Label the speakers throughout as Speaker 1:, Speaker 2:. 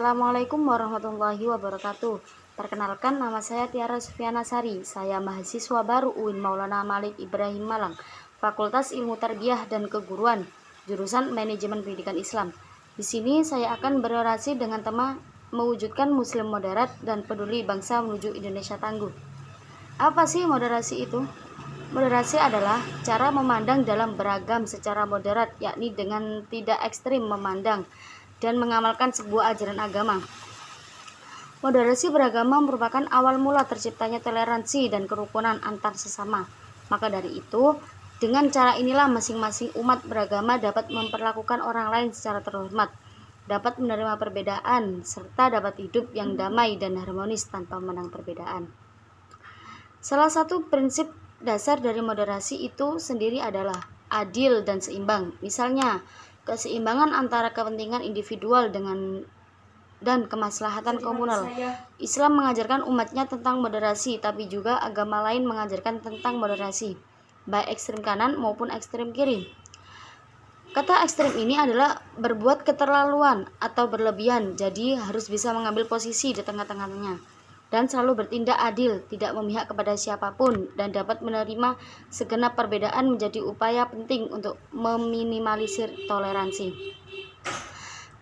Speaker 1: Assalamualaikum warahmatullahi wabarakatuh. Perkenalkan, nama saya Tiara Sufiana Sari. Saya mahasiswa baru UIN Maulana Malik Ibrahim Malang, Fakultas Ilmu Tarbiyah dan Keguruan, jurusan Manajemen Pendidikan Islam. Di sini saya akan berorasi dengan tema mewujudkan Muslim moderat dan peduli bangsa menuju Indonesia tangguh. Apa sih moderasi itu? Moderasi adalah cara memandang dalam beragam secara moderat, yakni dengan tidak ekstrim memandang dan mengamalkan sebuah ajaran agama. Moderasi beragama merupakan awal mula terciptanya toleransi dan kerukunan antar sesama. Maka dari itu, dengan cara inilah masing-masing umat beragama dapat memperlakukan orang lain secara terhormat, dapat menerima perbedaan, serta dapat hidup yang damai dan harmonis tanpa memandang perbedaan. Salah satu prinsip dasar dari moderasi itu sendiri adalah adil dan seimbang. Misalnya, keseimbangan antara kepentingan individual dan kemaslahatan komunal. Islam mengajarkan umatnya tentang moderasi, tapi juga agama lain mengajarkan tentang moderasi, baik ekstrem kanan maupun ekstrem kiri. Kata ekstrem ini adalah berbuat keterlaluan atau berlebihan, jadi harus bisa mengambil posisi di tengah-tengahnya dan selalu bertindak adil, tidak memihak kepada siapapun, dan dapat menerima segenap perbedaan menjadi upaya penting untuk meminimalisir toleransi.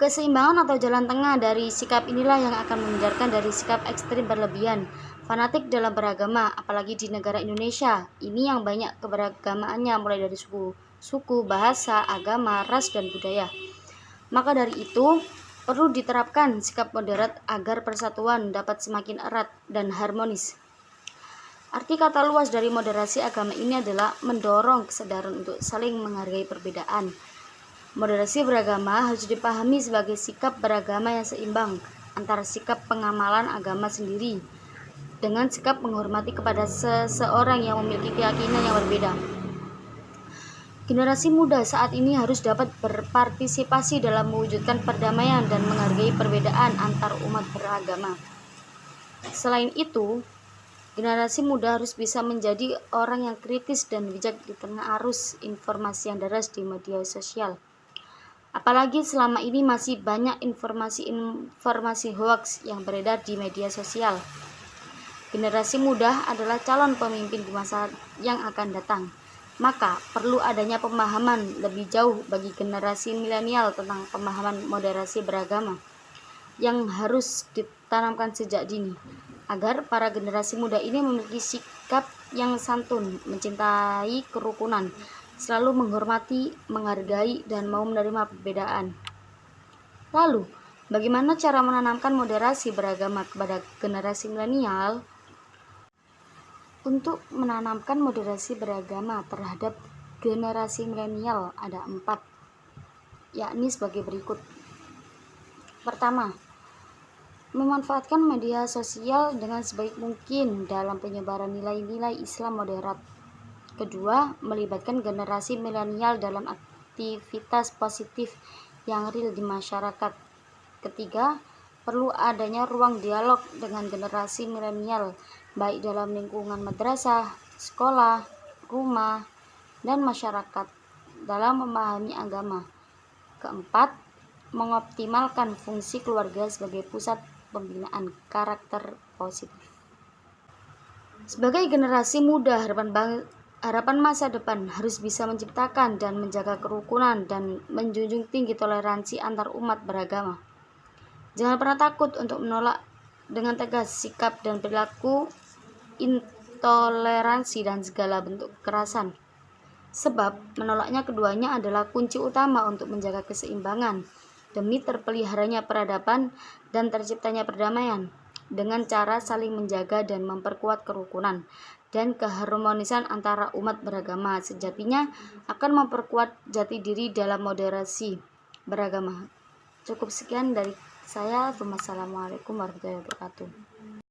Speaker 1: Keseimbangan atau jalan tengah dari sikap inilah yang akan menghindarkan dari sikap ekstrim berlebihan, fanatik dalam beragama, apalagi di negara Indonesia. Ini yang banyak keberagamaannya mulai dari suku, bahasa, agama, ras, dan budaya. Maka dari itu, perlu diterapkan sikap moderat agar persatuan dapat semakin erat dan harmonis. Arti kata luas dari moderasi agama ini adalah mendorong kesadaran untuk saling menghargai perbedaan. Moderasi beragama harus dipahami sebagai sikap beragama yang seimbang antara sikap pengamalan agama sendiri dengan sikap menghormati kepada seseorang yang memiliki keyakinan yang berbeda. Generasi muda saat ini harus dapat berpartisipasi dalam mewujudkan perdamaian dan menghargai perbedaan antar umat beragama. Selain itu, generasi muda harus bisa menjadi orang yang kritis dan bijak di tengah arus informasi yang deras di media sosial. Apalagi selama ini masih banyak informasi hoaks yang beredar di media sosial. Generasi muda adalah calon pemimpin di masa yang akan datang. Maka perlu adanya pemahaman lebih jauh bagi generasi milenial tentang pemahaman moderasi beragama yang harus ditanamkan sejak dini, agar para generasi muda ini memiliki sikap yang santun, mencintai kerukunan, selalu menghormati, menghargai, dan mau menerima perbedaan. Lalu, bagaimana cara menanamkan moderasi beragama kepada generasi milenial? Untuk menanamkan moderasi beragama terhadap generasi milenial ada 4, yakni sebagai berikut. Pertama, memanfaatkan media sosial dengan sebaik mungkin dalam penyebaran nilai-nilai Islam moderat. Kedua, melibatkan generasi milenial dalam aktivitas positif yang real di masyarakat. Ketiga, perlu adanya ruang dialog dengan generasi milenial, baik dalam lingkungan madrasah, sekolah, rumah, dan masyarakat dalam memahami agama. Keempat, mengoptimalkan fungsi keluarga sebagai pusat pembinaan karakter positif. Sebagai generasi muda, harapan masa depan harus bisa menciptakan dan menjaga kerukunan dan menjunjung tinggi toleransi antar umat beragama. Jangan pernah takut untuk menolak dengan tegas sikap dan perilaku intoleransi dan segala bentuk kekerasan. Sebab menolaknya keduanya adalah kunci utama untuk menjaga keseimbangan demi terpeliharanya peradaban dan terciptanya perdamaian dengan cara saling menjaga dan memperkuat kerukunan dan keharmonisan antara umat beragama. Sejatinya akan memperkuat jati diri dalam moderasi beragama. Cukup sekian dari saya. Wassalamualaikum warahmatullahi wabarakatuh.